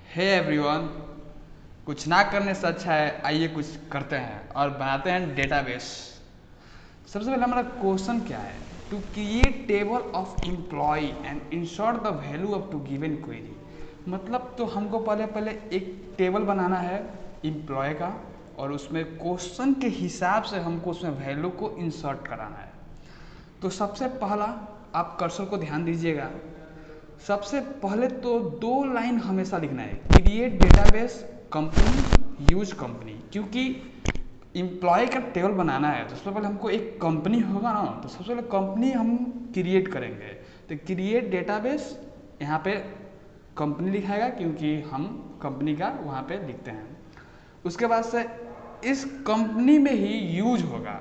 Hey everyone, कुछ ना करने से अच्छा है आइए कुछ करते हैं और बनाते हैं डेटाबेस। सबसे पहले हमारा क्वेश्चन क्या है? To create table of employ and insert the value of to given query. मतलब तो हमको पहले पहले एक टेबल बनाना है एम्प्लॉय का, और उसमें क्वेश्चन के हिसाब से हमको उसमें वैल्यू को इंसर्ट कराना है। तो सबसे पहला, आप कर्सर को ध्यान दीजिएगा। सबसे पहले तो 2 लाइन हमेशा लिखना है, create database company use company. क्योंकि इम्प्लॉय का टेबल बनाना है तो सबसे पहले हमको एक कंपनी होगा ना, तो सबसे पहले कंपनी हम क्रिएट करेंगे। तो क्रिएट डेटाबेस, यहाँ पे कंपनी लिखाएगा क्योंकि हम कंपनी का वहाँ पे लिखते हैं। उसके बाद से इस कंपनी में ही यूज होगा,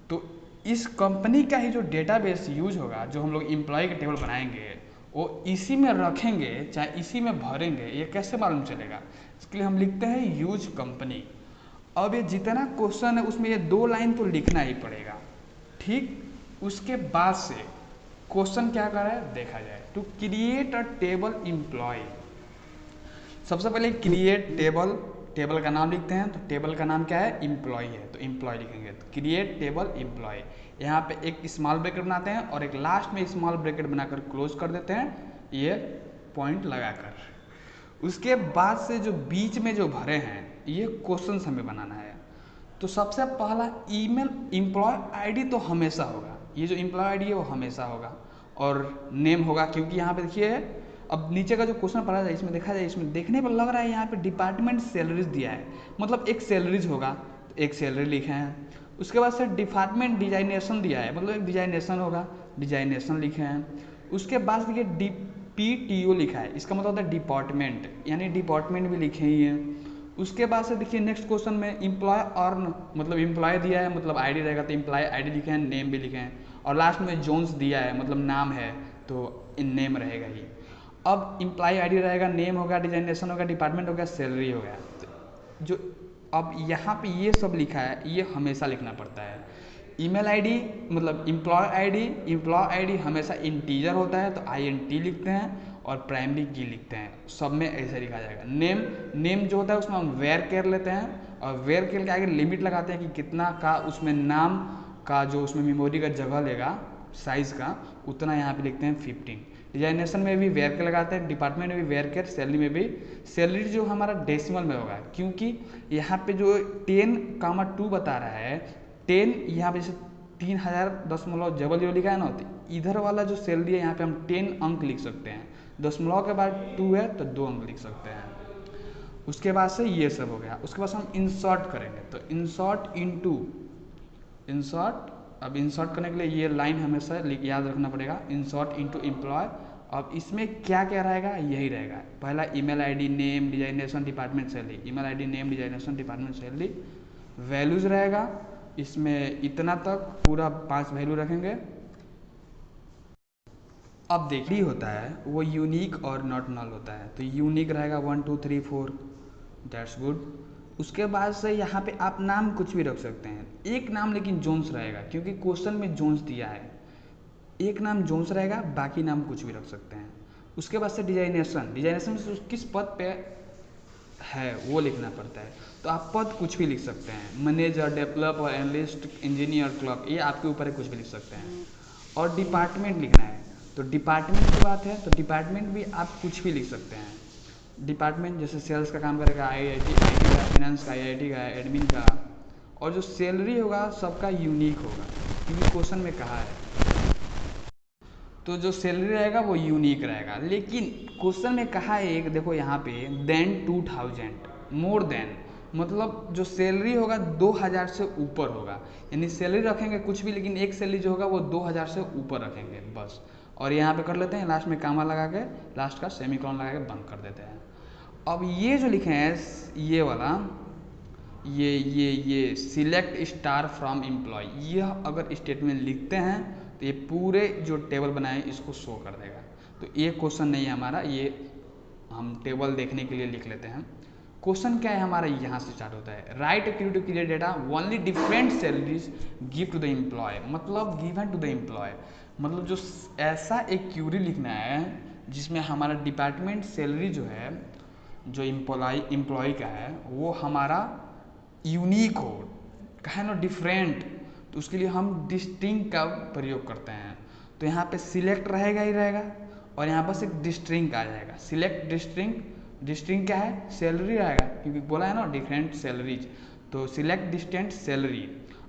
तो इस कंपनी का ही जो डेटाबेस यूज होगा, जो हम लोग इम्प्लॉय के टेबल बनाएंगे वो इसी में रखेंगे, चाहे इसी में भरेंगे। ये कैसे मालूम चलेगा? इसके लिए हम लिखते हैं यूज कंपनी। अब ये जितना क्वेश्चन है उसमें ये 2 लाइन तो लिखना ही पड़ेगा। ठीक, उसके बाद से क्वेश्चन क्या कर रहा है देखा जाए। To create a table employ, सबसे पहले क्रिएट टेबल, टेबल का नाम लिखते हैं। तो टेबल का नाम क्या है? इम्प्लॉय है, तो इम्प्लॉय लिखेंगे। तो क्रिएट टेबल इम्प्लॉय, यहाँ पे एक स्मॉल ब्रैकेट बनाते हैं और एक लास्ट में स्मॉल ब्रैकेट बनाकर क्लोज कर देते हैं, ये पॉइंट लगाकर। उसके बाद से जो बीच में जो भरे हैं ये क्वेश्चन हमें बनाना है। तो सबसे पहला ईमेल एम्प्लॉय आईडी तो हमेशा होगा, ये जो एम्प्लॉय आईडी है वो हमेशा होगा, और नेम होगा। क्योंकि यहाँ पे देखिए, अब नीचे का जो क्वेश्चन पढ़ा जाए इसमें देखा जाए, इसमें देखने पर लग रहा है यहाँ पे डिपार्टमेंट सैलरीज दिया है, मतलब एक सैलरीज होगा, तो एक सैलरी लिखे हैं। उसके बाद से डिपार्टमेंट डिजाइनेशन दिया है, मतलब एक डिजाइनेशन होगा, डिजाइनेशन लिखे हैं। उसके बाद देखिए DPTO लिखा है, इसका मतलब होता है डिपार्टमेंट, यानी डिपार्टमेंट भी लिखे ही हैं। उसके बाद से देखिए नेक्स्ट क्वेश्चन में एम्प्लॉय अर्न, मतलब एम्प्लॉय दिया है, मतलब आईडी रहेगा, तो एम्प्लॉय आईडी लिखे हैं, नेम भी लिखे हैं। और लास्ट में जोन्स दिया है, मतलब नाम है, तो इन नेम रहेगा ही। अब एम्प्लॉय आईडी रहेगा, नेम होगा, डिजाइनेशन होगा, डिपार्टमेंट होगा, सैलरी हो गया। तो जो अब यहाँ पे ये सब लिखा है ये हमेशा लिखना पड़ता है। ईमेल आईडी मतलब एम्प्लॉय आईडी हमेशा इंटीजर होता है, तो INT लिखते हैं, और प्राइमरी की लिखते हैं, सब में ऐसे लिखा जाएगा। नेम जो होता है उसमें हम वेयर केयर लेते हैं, और वेयर केयर के आगे लिमिट लगाते हैं कि कितना का उसमें नाम का जो उसमें मेमोरी का जगह लेगा साइज़ का, उतना यहाँ पे लिखते हैं 15। डिजाइनेशन में भी वेयर केयर लगाते हैं, डिपार्टमेंट में भी वेयर केयर, सैलरी में भी। सैलरी जो हमारा डेसिमल में होगा, क्योंकि यहाँ पे जो 10,2 बता रहा है, 10 यहाँ पे जैसे 3000.00 लिखा है ना, तो इधर वाला जो सैलरी है यहाँ पे हम 10 अंक लिख सकते हैं। दशमलव के बाद 2 है तो 2 अंक लिख सकते हैं। उसके बाद से ये सब हो गया। उसके बाद से हम इंसर्ट करेंगे, तो इंसर्ट इनटू, इंसर्ट, अब इंसर्ट करने के लिए ये लाइन हमेशा याद रखना पड़ेगा, इंसर्ट इनटू एम्प्लॉय। अब इसमें क्या क्या रहेगा? यही रहेगा। पहला email ID, name, designation, department, salary. Email ID, name, designation, department, salary. Values रहेगा, इसमें इतना तक पूरा 5 वैल्यू रखेंगे। अब देखिए होता है वो यूनिक और नॉट नल होता है, तो यूनिक रहेगा 1 2 3 4, दैट्स गुड। उसके बाद से यहाँ पे आप नाम कुछ भी रख सकते हैं, एक नाम लेकिन जोन्स रहेगा, क्योंकि क्वेश्चन में जोन्स दिया है। एक नाम जोन्स रहेगा, बाकी नाम कुछ भी रख सकते हैं। उसके बाद से डिजाइनेशन, डिजाइनेशन में किस पद पे है वो लिखना पड़ता है, तो आप पद कुछ भी लिख सकते हैं, manager, developer, analyst, engineer, clerk, ये आपके ऊपर है, कुछ भी लिख सकते हैं। और डिपार्टमेंट लिखना है, तो डिपार्टमेंट की बात है तो डिपार्टमेंट भी आप कुछ भी लिख सकते हैं। डिपार्टमेंट जैसे सेल्स का काम करेगा IIT का, फाइनेंस का IIT का, एडमिन का। और जो सैलरी होगा सबका यूनिक होगा, क्योंकि क्वेश्चन में कहा है, तो जो सैलरी रहेगा वो यूनिक रहेगा। लेकिन क्वेश्चन में कहा है एक, देखो यहाँ पे देन 2000, मोर देन, मतलब जो सैलरी होगा 2000 से ऊपर होगा। यानी सैलरी रखेंगे कुछ भी, लेकिन एक सैलरी जो होगा वो 2000 से ऊपर रखेंगे बस। और यहाँ पे कर लेते हैं लास्ट में कामा लगा के, लास्ट का सेमीकोलन लगा के बंद कर देते हैं। अब ये जो लिखे हैं ये वाला, ये सिलेक्ट स्टार फ्रॉम एम्प्लॉय, यह अगर स्टेटमेंट लिखते हैं तो ये पूरे जो टेबल बनाए इसको शो कर देगा। तो ये क्वेश्चन नहीं है हमारा, ये हम टेबल देखने के लिए लिख लेते हैं। क्वेश्चन क्या है हमारा, यहाँ से स्टार्ट होता है, write activity to create data only different salaries give to the employ, मतलब गिवन टू द एम्प्लॉय, मतलब जो ऐसा एक क्यूरी लिखना है जिसमें हमारा डिपार्टमेंट सैलरी जो है जो इम्प्लॉय का है वो हमारा यूनिक हो, कहे ना डिफरेंट, तो उसके लिए हम डिस्टिंग का प्रयोग करते हैं। तो यहाँ पे सिलेक्ट रहेगा ही रहेगा और यहाँ पर एक डिस्ट्रिंग आ जाएगा। सिलेक्ट डिस्ट्रिंग, डिस्ट्रिंग क्या है, सैलरी रहेगा, क्योंकि बोला है ना डिफरेंट सैलरीज, तो सिलेक्ट डिस्टेंट सैलरी।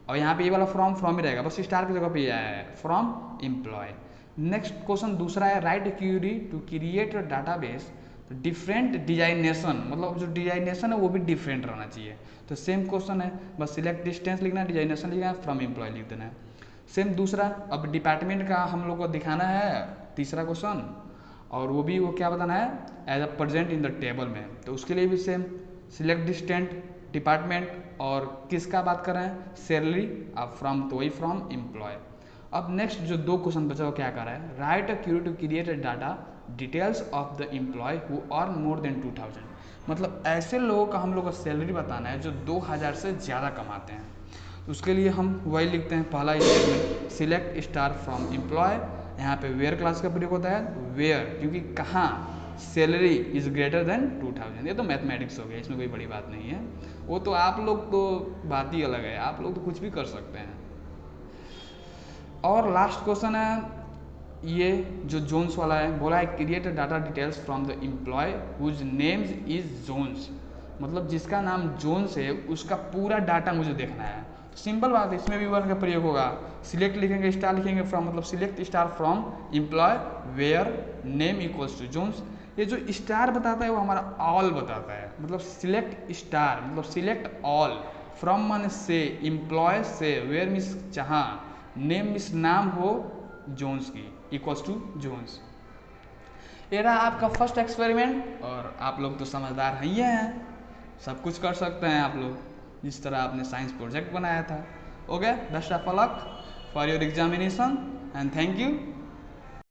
और यहाँ पे ये वाला फ्रॉम ही रहेगा, बस स्टार की जगह पे ये आया है, फ्रॉम एम्प्लॉय। नेक्स्ट क्वेश्चन दूसरा है, write query to create a database different designation, मतलब जो डिजाइनेशन है वो भी डिफरेंट रहना चाहिए। तो सेम क्वेश्चन है, बस सिलेक्ट डिस्टेंस लिखना है, डिजाइनेशन लिखना है, फ्रॉम एम्प्लॉय लिख देना है। सेम दूसरा, अब डिपार्टमेंट का हम लोग को दिखाना है तीसरा क्वेश्चन, और वो भी वो क्या बताना है, as a present in the table में। तो उसके लिए भी सेम, सिलेक्ट डिस्टेंट, डिपार्टमेंट, और किसका बात कर रहे हैं, सैलरी, अब फ्रॉम तो वही फ्रॉम एम्प्लॉय। अब नेक्स्ट जो दो क्वेश्चन बचा वो क्या कर रहा है, write a query to create a data details of the employ who earn more than 2000, मतलब ऐसे लोगों का हम लोग को सैलरी बताना है जो 2000 से ज़्यादा कमाते हैं। तो उसके लिए हम वही लिखते हैं, पहला statement, select star from employ, यहाँ पे वेयर क्लास का प्रयोग होता है, वेयर क्योंकि कहाँ सैलरी इज ग्रेटर देन 2000, ये तो मैथमेटिक्स हो गया, इसमें कोई बड़ी बात नहीं है, वो तो आप लोग तो बात ही अलग है, आप लोग तो कुछ भी कर सकते हैं। और लास्ट क्वेश्चन है ये जो जोन्स वाला है, बोला है create data details from the employ whose names is Jones, मतलब जिसका नाम जोन्स है उसका पूरा डाटा मुझे देखना है। तो सिंपल बात है, इसमें भी वन का प्रयोग होगा, सिलेक्ट लिखेंगे, स्टार लिखेंगे, फ्रॉम मतलब select star from employ where name equals to Jones. ये जो स्टार बताता है वो हमारा ऑल बताता है, मतलब सिलेक्ट स्टार मतलब सिलेक्ट ऑल, फ्रॉम मन से, एम्प्लॉय से, वेयर मीन्स जहाँ, नेम मीन्स नाम हो, जोन्स की इक्वल्स टू जोन्स। ये रहा आपका फर्स्ट एक्सपेरिमेंट, और आप लोग तो समझदार ही हैं, सब कुछ कर सकते हैं आप लोग, जिस तरह आपने साइंस प्रोजेक्ट बनाया था। Okay, best of luck for your examination and thank you.